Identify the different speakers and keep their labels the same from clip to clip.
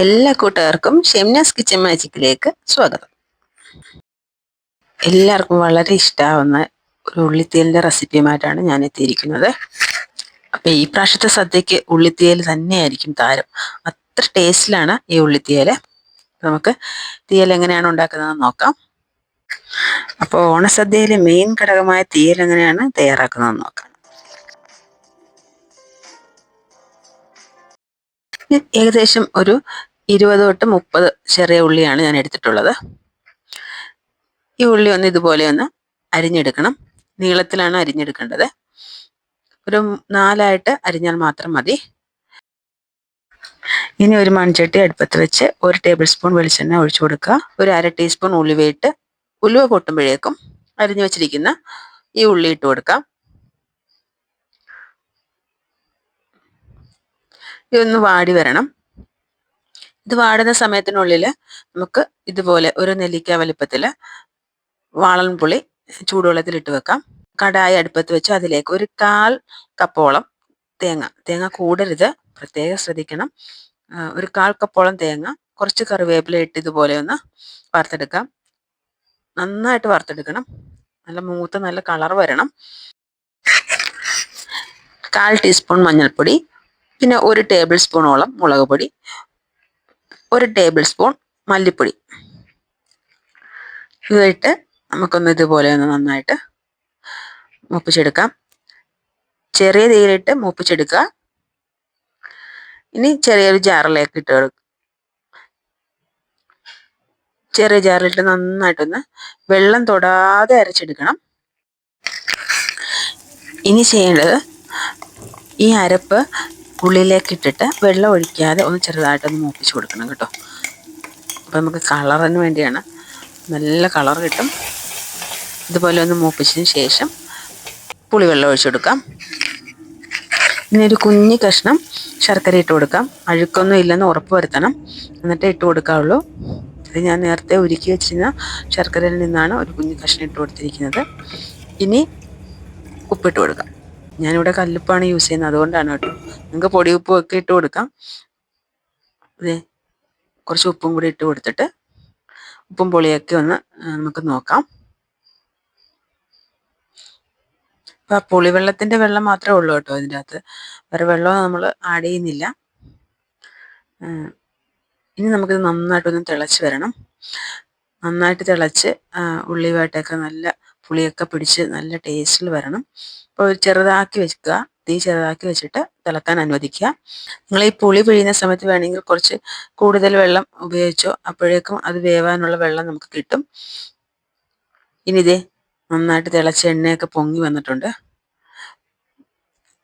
Speaker 1: എല്ലാ കൂട്ടുകാർക്കും ഷെംനാസ് കിച്ചൻ മാജിക്കിലേക്ക് സ്വാഗതം. എല്ലാവർക്കും വളരെ ഇഷ്ടമാവുന്ന ഒരു ഉള്ളിത്തീയലിൻ്റെ റെസിപ്പിയുമായിട്ടാണ് ഞാൻ എത്തിയിരിക്കുന്നത്. അപ്പോൾ ഈ പ്രാവശ്യത്തെ സദ്യക്ക് ഉള്ളിത്തീയൽ തന്നെയായിരിക്കും താരം. അത്ര ടേസ്റ്റിലാണ് ഈ ഉള്ളിത്തീയൽ. നമുക്ക് തീയൽ എങ്ങനെയാണ് ഉണ്ടാക്കുന്നതെന്ന് നോക്കാം. അപ്പോൾ ഓണസദ്യയിലെ മെയിൻ ഘടകമായ തീയൽ എങ്ങനെയാണ് തയ്യാറാക്കുന്നതെന്ന് നോക്കാം. ഏകദേശം ഒരു 20 തൊട്ട് 30 ചെറിയ ഉള്ളിയാണ് ഞാൻ എടുത്തിട്ടുള്ളത്. ഈ ഉള്ളി ഒന്ന് ഇതുപോലെ ഒന്ന് അരിഞ്ഞെടുക്കണം. നീളത്തിലാണ് അരിഞ്ഞെടുക്കേണ്ടത്. ഒരു 4 അരിഞ്ഞാൽ മാത്രം മതി. ഇനി ഒരു മൺചട്ടി അടുപ്പത്ത് വെച്ച് 1 ടേബിൾ സ്പൂൺ വെളിച്ചെണ്ണ ഒഴിച്ചു കൊടുക്കുക. ഒരു 1/2 ടീസ്പൂൺ ഉലുവയിട്ട് ഉലുവ പൊട്ടുമ്പോഴേക്കും അരിഞ്ഞു വെച്ചിരിക്കുന്ന ഈ ഉള്ളി ഇട്ട് കൊടുക്കാം. ഇതൊന്ന് വാടി വരണം. ഇത് വാടുന്ന സമയത്തിനുള്ളിൽ നമുക്ക് ഇതുപോലെ ഒരു നെല്ലിക്ക വലിപ്പത്തിൽ വാളൻപുളി ചൂടുവെള്ളത്തിൽ ഇട്ട് വെക്കാം. കടായി അടുപ്പത്ത് വെച്ച് അതിലേക്ക് ഒരു 1/4 കപ്പോളം തേങ്ങ കൂടരുത്, പ്രത്യേകം ശ്രദ്ധിക്കണം. ഒരു 1/4 കപ്പോളം തേങ്ങ, കുറച്ച് കറിവേപ്പില ഇട്ട് ഇതുപോലെ ഒന്ന് വറുത്തെടുക്കാം. നന്നായിട്ട് വറുത്തെടുക്കണം. നല്ല മൂത്ത് നല്ല കളർ വരണം. 1/4 ടീസ്പൂൺ മഞ്ഞൾപ്പൊടി, പിന്നെ 1 ടേബിൾ സ്പൂണോളം മുളക് പൊടി, 1 ടേബിൾ സ്പൂൺ മല്ലിപ്പൊടി ഇതിട്ട് നമുക്കൊന്ന് ഇതുപോലെ ഒന്ന് നന്നായിട്ട് മൂപ്പിച്ചെടുക്കാം. ചെറിയ തീയിലിട്ട് മൂപ്പിച്ചെടുക്കുക. ഇനി ചെറിയൊരു ജാറിലേക്ക് ഇട്ട് കൊടുക്കുക. ചെറിയ ജാറിലിട്ട് നന്നായിട്ടൊന്ന് വെള്ളം തൊടാതെ അരച്ചെടുക്കണം. ഇനി ചെയ്യേണ്ടത് ഈ അരപ്പ് ഉള്ളിലേക്ക് ഇട്ടിട്ട് വെള്ളം ഒഴിക്കാതെ ഒന്ന് ചെറുതായിട്ടൊന്ന് മൂപ്പിച്ച് കൊടുക്കണം കേട്ടോ. അപ്പോൾ നമുക്ക് കളറിന് വേണ്ടിയാണ്, നല്ല കളർ കിട്ടും. ഇതുപോലെ ഒന്ന് മൂപ്പിച്ചതിന് ശേഷം പുളിവെള്ളം ഒഴിച്ചു കൊടുക്കാം. ഇനി ഒരു കുഞ്ഞി കഷ്ണം ശർക്കര ഇട്ട് കൊടുക്കാം. അഴുക്കൊന്നും ഇല്ലെന്ന് ഉറപ്പ് വരുത്തണം, എന്നിട്ട് ഇട്ട് കൊടുക്കാവുള്ളൂ. ഇത് ഞാൻ നേരത്തെ ഉരുക്കി വെച്ചിരുന്ന ശർക്കരയിൽ നിന്നാണ് ഒരു കുഞ്ഞി കഷ്ണം ഇട്ട് കൊടുത്തിരിക്കുന്നത്. ഇനി ഉപ്പിട്ട് കൊടുക്കാം. ഞാനിവിടെ കല്ലുപ്പാണ് യൂസ് ചെയ്യുന്നത്, അതുകൊണ്ടാണ് കേട്ടോ. നിങ്ങൾക്ക് പൊടി ഉപ്പും ഒക്കെ ഇട്ട് കൊടുക്കാം. അതെ, കുറച്ച് ഉപ്പും കൂടി ഇട്ട് കൊടുത്തിട്ട് ഉപ്പും പുളിയൊക്കെ ഒന്ന് നമുക്ക് നോക്കാം. അപ്പം ആ പുളിവെള്ളത്തിൻ്റെ വെള്ളം മാത്രമേ ഉള്ളൂ കേട്ടോ ഇതിൻ്റെ അകത്ത്, വേറെ വെള്ളം നമ്മൾ ആഡ് ചെയ്യുന്നില്ല. ഇനി നമുക്കിത് നന്നായിട്ടൊന്ന് തിളച്ച് വരണം. നന്നായിട്ട് തിളച്ച് ഉള്ളിവായിട്ടൊക്കെ നല്ല പുളിയൊക്കെ പിടിച്ച് നല്ല ടേസ്റ്റിൽ വരണം. അപ്പോൾ ചെറുതാക്കി വെക്കുക, തീ ചെറുതാക്കി വെച്ചിട്ട് തിളക്കാൻ അനുവദിക്കുക. നിങ്ങൾ ഈ പുളി പിഴിയുന്ന സമയത്ത് വേണമെങ്കിൽ കുറച്ച് കൂടുതൽ വെള്ളം ഉപയോഗിച്ചോ, അപ്പോഴേക്കും അത് വേവാനുള്ള വെള്ളം നമുക്ക് കിട്ടും. ഇനി ഇതേ നന്നായിട്ട് തിളച്ച് എണ്ണയൊക്കെ പൊങ്ങി വന്നിട്ടുണ്ട്.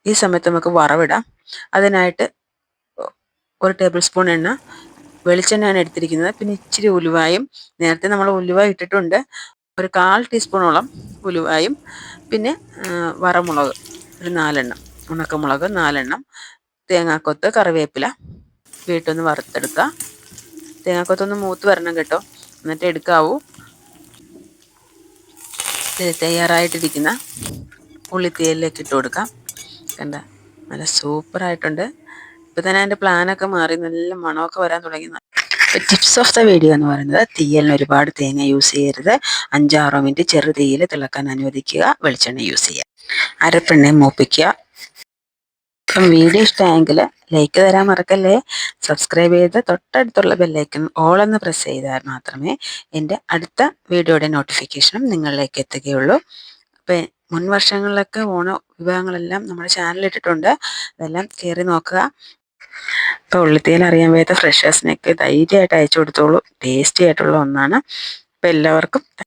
Speaker 1: ഈ സമയത്ത് നമുക്ക് വറവിടാം. അതിനായിട്ട് 1 ടേബിൾ സ്പൂൺ വെളിച്ചെണ്ണയാണ് എടുത്തിരിക്കുന്നത്. പിന്നെ ഇച്ചിരി ഉലുവായും, നേരത്തെ നമ്മൾ ഉലുവ ഇട്ടിട്ടുണ്ട്, ഒരു 1/4 ടീസ്പൂണോളം ഉലുവായും, പിന്നെ വറമുളക് ഒരു 4 എണ്ണം, ഉണക്കമുളക് 4 എണ്ണം, തേങ്ങാക്കൊത്ത്, കറിവേപ്പില വീട്ടൊന്ന് വറുത്തെടുക്കുക. തേങ്ങാക്കൊത്തൊന്ന് മൂത്ത് വരണം കേട്ടോ, എന്നിട്ട് എടുക്കാവൂ. തയ്യാറായിട്ടിരിക്കുന്ന ഉള്ളിത്തീയലിലേക്ക് ഇട്ട് കൊടുക്കാം. കണ്ട, നല്ല സൂപ്പറായിട്ടുണ്ട്. ഇപ്പം തന്നെ അതിൻ്റെ പ്ലാനൊക്കെ മാറി, നല്ല മണമൊക്കെ വരാൻ തുടങ്ങി. ടിപ്സ് ഓഫ് ദ വീഡിയോ എന്ന് പറയുന്നത്, തീയലിന് ഒരുപാട് തേങ്ങ യൂസ് ചെയ്യരുത്. 5-6 മിനിറ്റ് ചെറു തീയിൽ തിളക്കാൻ അനുവദിക്കുക. വെളിച്ചെണ്ണ യൂസ് ചെയ്യുക. അരപ്പെണ്ണയും മൂപ്പിക്കുക. ഇപ്പം വീഡിയോ ഇഷ്ടമായെങ്കിൽ ലൈക്ക് തരാൻ മറക്കല്ലേ. സബ്സ്ക്രൈബ് ചെയ്ത് തൊട്ടടുത്തുള്ള ബെല്ലൈക്കൺ ഓൾ എന്ന് പ്രസ് ചെയ്താൽ മാത്രമേ എൻ്റെ അടുത്ത വീഡിയോയുടെ നോട്ടിഫിക്കേഷനും നിങ്ങളിലേക്ക് എത്തുകയുള്ളൂ. അപ്പം മുൻ വർഷങ്ങളിലൊക്കെ ഓണ വിഭവങ്ങളെല്ലാം നമ്മുടെ ചാനലിൽ ഇട്ടിട്ടുണ്ട്, അതെല്ലാം കയറി നോക്കുക. ഇപ്പോൾ ഉള്ളിത്തീയൽ അറിയാൻ വയ്യാത്ത ഫ്രഷേഴ്സിനൊക്കെ ധൈര്യമായിട്ട് അയച്ചു കൊടുത്തോളൂ. ടേസ്റ്റി ആയിട്ടുള്ള ഒന്നാണ്. അപ്പോൾ എല്ലാവർക്കും